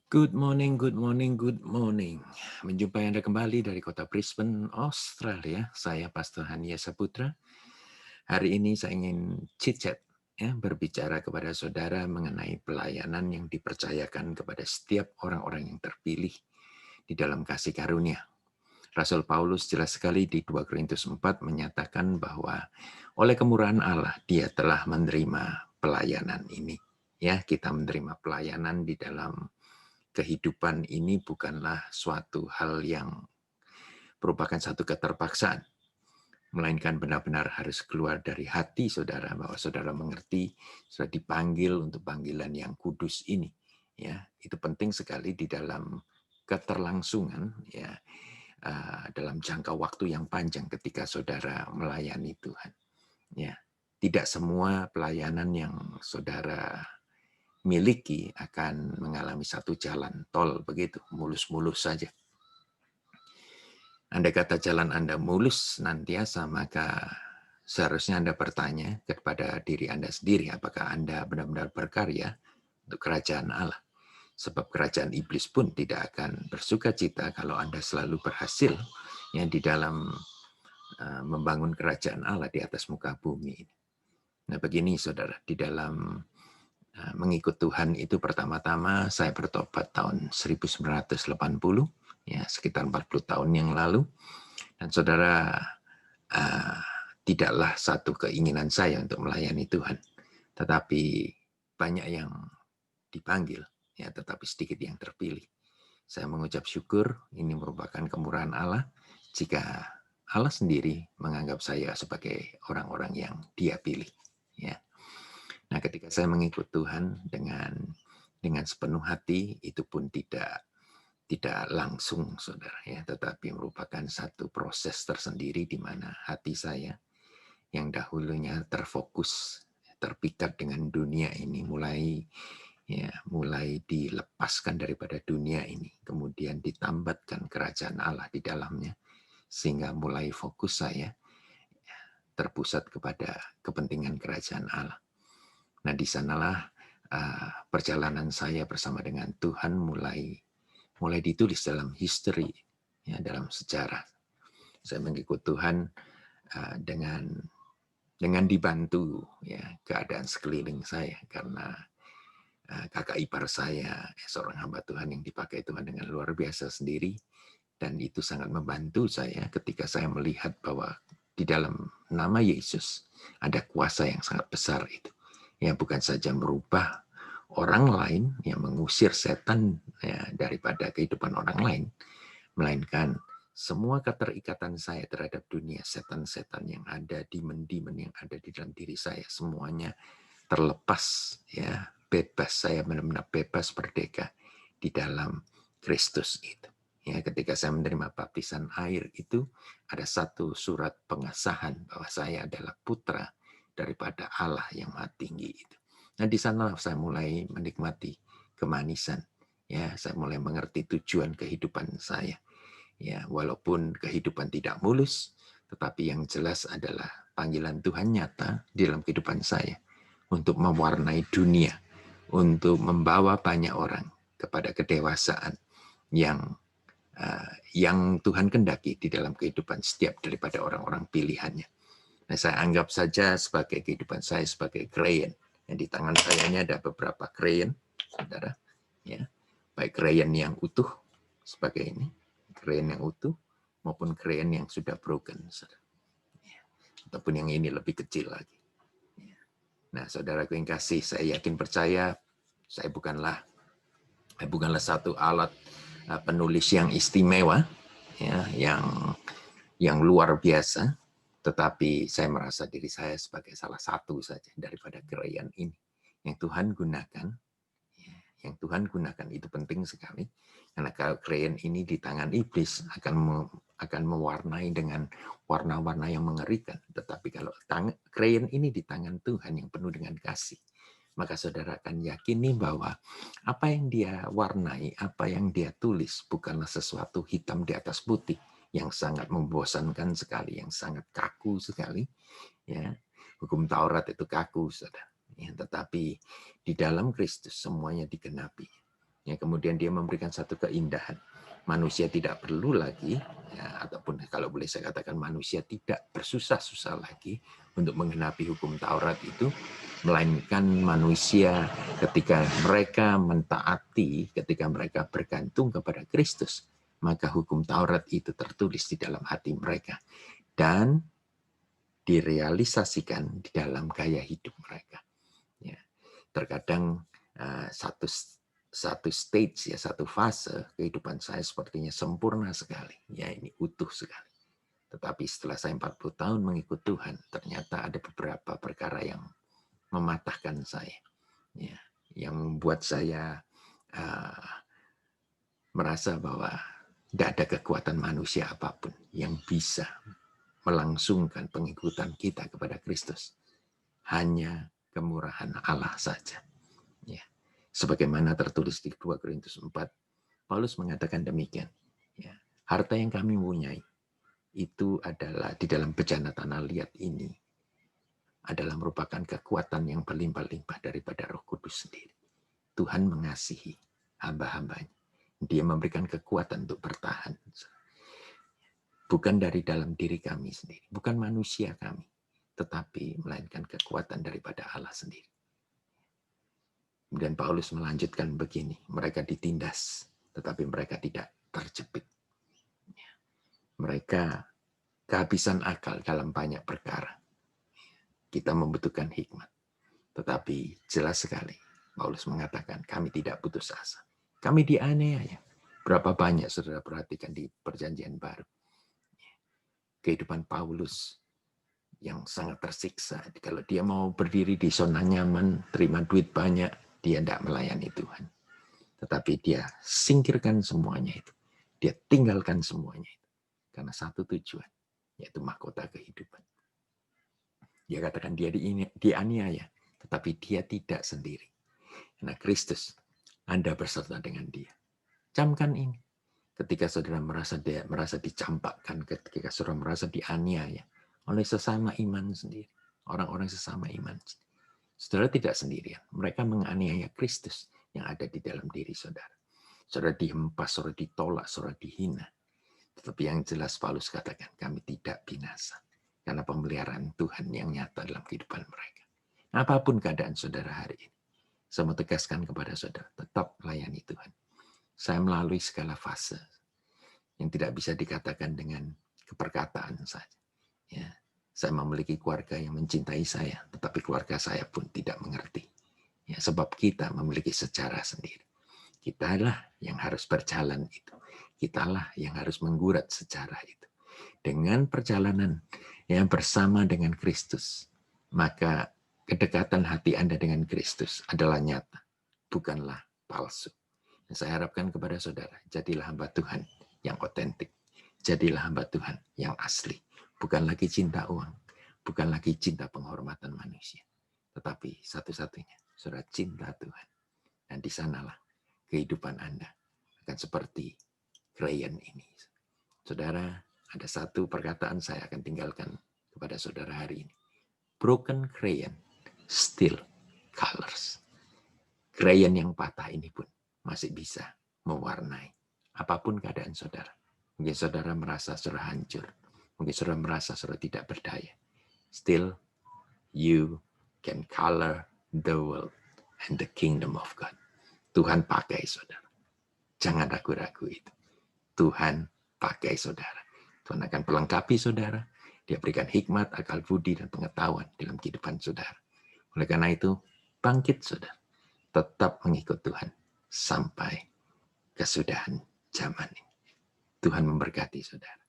Good morning, good morning, good morning. Menjumpai Anda kembali dari kota Brisbane, Australia. Saya Pastor Hania Saputra. Hari ini saya ingin chit-chat, ya, berbicara kepada saudara mengenai pelayanan yang dipercayakan kepada setiap orang-orang yang terpilih di dalam kasih karunia. Rasul Paulus jelas sekali di 2 Korintus 4 menyatakan bahwa oleh kemurahan Allah dia telah menerima pelayanan ini. Ya, kita menerima pelayanan di dalam kehidupan ini bukanlah suatu hal yang merupakan satu keterpaksaan, melainkan benar-benar harus keluar dari hati saudara, bahwa saudara mengerti sudah dipanggil untuk panggilan yang kudus ini. Ya, itu penting sekali di dalam keterlangsungan, ya, dalam jangka waktu yang panjang ketika saudara melayani Tuhan. Ya, tidak semua pelayanan yang saudara miliki akan mengalami satu jalan tol begitu, mulus-mulus saja. Andai kata jalan Anda mulus senantiasa, maka seharusnya Anda bertanya kepada diri Anda sendiri, apakah Anda benar-benar berkarya untuk kerajaan Allah? Sebab kerajaan iblis pun tidak akan bersuka cita kalau Anda selalu berhasil ya di dalam membangun kerajaan Allah di atas muka bumi. Nah, begini saudara, di dalam mengikut Tuhan itu pertama-tama saya bertobat tahun 1980, ya sekitar 40 tahun yang lalu. Dan saudara, uh, tidaklah satu keinginan saya untuk melayani Tuhan, tetapi banyak yang dipanggil, ya tetapi sedikit yang terpilih. Saya mengucap syukur, ini merupakan kemurahan Allah jika Allah sendiri menganggap saya sebagai orang-orang yang Dia pilih. Ya. Nah, ketika saya mengikut Tuhan dengan sepenuh hati, itu pun tidak langsung, saudara, ya, tetapi merupakan satu proses tersendiri di mana hati saya yang dahulunya terfokus, terpikat dengan dunia ini, mulai dilepaskan daripada dunia ini, kemudian ditambatkan kerajaan Allah di dalamnya, sehingga mulai fokus saya terpusat kepada kepentingan kerajaan Allah. Nah, di sanalah perjalanan saya bersama dengan Tuhan mulai ditulis dalam history, ya, dalam sejarah. Saya mengikut Tuhan dengan dibantu, ya, keadaan sekeliling saya, karena kakak ipar saya seorang hamba Tuhan yang dipakai Tuhan dengan luar biasa sendiri, dan itu sangat membantu saya ketika saya melihat bahwa di dalam nama Yesus ada kuasa yang sangat besar itu. Ya, bukan saja merubah orang lain, yang mengusir setan ya, daripada kehidupan orang lain, melainkan semua keterikatan saya terhadap dunia, setan-setan yang ada, demon-demon yang ada di dalam diri saya, semuanya terlepas, ya, bebas. Saya benar-benar bebas, merdeka di dalam Kristus itu. Ya, ketika saya menerima baptisan air itu, ada satu surat pengesahan bahwa saya adalah putra daripada Allah yang Maha Tinggi itu. Nah, di sana saya mulai menikmati kemanisan. Ya, saya mulai mengerti tujuan kehidupan saya. Ya, walaupun kehidupan tidak mulus, tetapi yang jelas adalah panggilan Tuhan nyata di dalam kehidupan saya untuk mewarnai dunia, untuk membawa banyak orang kepada kedewasaan yang Tuhan kendaki di dalam kehidupan setiap daripada orang-orang pilihannya. Nah, saya anggap saja sebagai kehidupan saya sebagai krayon. Yang di tangan saya ini ada beberapa krayon, saudara. Ya, baik krayon yang utuh sebagai ini, krayon yang utuh, maupun krayon yang sudah broken, saudara. Ya, ataupun yang ini lebih kecil lagi. Ya. Nah, saudaraku yang kasih, saya yakin percaya saya bukanlah satu alat penulis yang istimewa, ya, yang luar biasa, tetapi saya merasa diri saya sebagai salah satu saja daripada krayon ini yang Tuhan gunakan. Yang Tuhan gunakan itu penting sekali, karena kalau krayon ini di tangan iblis akan mewarnai dengan warna-warna yang mengerikan. Tetapi kalau krayon ini di tangan Tuhan yang penuh dengan kasih, maka saudara akan yakini bahwa apa yang dia warnai, apa yang dia tulis bukanlah sesuatu hitam di atas putih yang sangat membosankan sekali, yang sangat kaku sekali. Ya, hukum Taurat itu kaku, saudara. Ya, tetapi di dalam Kristus semuanya digenapi. Ya, kemudian dia memberikan satu keindahan. Manusia tidak perlu lagi, ya, ataupun kalau boleh saya katakan manusia tidak bersusah-susah lagi untuk menggenapi hukum Taurat itu, melainkan manusia ketika mereka mentaati, ketika mereka bergantung kepada Kristus, maka hukum Taurat itu tertulis di dalam hati mereka dan direalisasikan di dalam gaya hidup mereka. Ya, terkadang satu stage, ya, satu fase kehidupan saya sepertinya sempurna sekali, ya, ini utuh sekali. Tetapi setelah saya 40 tahun mengikut Tuhan, ternyata ada beberapa perkara yang mematahkan saya, ya, yang membuat saya merasa bahwa tidak ada kekuatan manusia apapun yang bisa melangsungkan pengikutan kita kepada Kristus. Hanya kemurahan Allah saja. Ya. Sebagaimana tertulis di 2 Korintus 4, Paulus mengatakan demikian. Ya. Harta yang kami punyai itu adalah di dalam bejana tanah liat ini adalah merupakan kekuatan yang berlimpah-limpah daripada Roh Kudus sendiri. Tuhan mengasihi hamba-hambanya. Dia memberikan kekuatan untuk bertahan. Bukan dari dalam diri kami sendiri, bukan manusia kami, tetapi melainkan kekuatan daripada Allah sendiri. Dan Paulus melanjutkan begini, mereka ditindas, tetapi mereka tidak terjepit. Mereka kehabisan akal dalam banyak perkara. Kita membutuhkan hikmat. Tetapi jelas sekali, Paulus mengatakan, kami tidak putus asa. Kami dianiaya. Berapa banyak saudara perhatikan di perjanjian baru. Kehidupan Paulus yang sangat tersiksa. Kalau dia mau berdiri di zona nyaman, terima duit banyak, dia tidak melayani Tuhan. Tetapi dia singkirkan semuanya itu. Dia tinggalkan semuanya itu. Karena satu tujuan, yaitu mahkota kehidupan. Dia katakan dia dianiaya, tetapi dia tidak sendiri. Karena Kristus, Anda berserta dengan dia. Camkan ini. Ketika saudara merasa dicampakkan, ketika saudara merasa dianiaya oleh sesama iman sendiri, orang-orang sesama iman, saudara tidak sendirian. Mereka menganiaya Kristus yang ada di dalam diri saudara. Saudara dihempas, saudara ditolak, saudara dihina. Tetapi yang jelas Paulus katakan, kami tidak binasa. Karena pemeliharaan Tuhan yang nyata dalam kehidupan mereka. Apapun keadaan saudara hari ini, saya mau tegaskan kepada saudara, tetap layani Tuhan. Saya melalui segala fase yang tidak bisa dikatakan dengan keperkataan saja. Ya, saya memiliki keluarga yang mencintai saya, tetapi keluarga saya pun tidak mengerti. Ya, sebab kita memiliki sejarah sendiri. Kitalah yang harus berjalan itu. Kitalah yang harus menggurat sejarah itu. Dengan perjalanan yang bersama dengan Kristus, maka kedekatan hati Anda dengan Kristus adalah nyata, bukanlah palsu. Dan saya harapkan kepada saudara, jadilah hamba Tuhan yang otentik. Jadilah hamba Tuhan yang asli. Bukan lagi cinta uang, bukan lagi cinta penghormatan manusia. Tetapi satu-satunya, saudara cinta Tuhan. Dan di sanalah kehidupan Anda akan seperti crayon ini. Saudara, ada satu perkataan saya akan tinggalkan kepada saudara hari ini. Broken crayon still colors. Crayon yang patah ini pun masih bisa mewarnai apapun keadaan saudara. Mungkin saudara merasa saudara hancur. Mungkin saudara merasa saudara tidak berdaya. Still, you can color the world and the kingdom of God. Tuhan pakai saudara. Jangan ragu-ragu itu. Tuhan pakai saudara. Tuhan akan pelengkapi saudara. Dia berikan hikmat, akal budi, dan pengetahuan dalam kehidupan saudara. Oleh karena itu, bangkit saudara. Tetap mengikut Tuhan sampai kesudahan zaman ini. Tuhan memberkati saudara.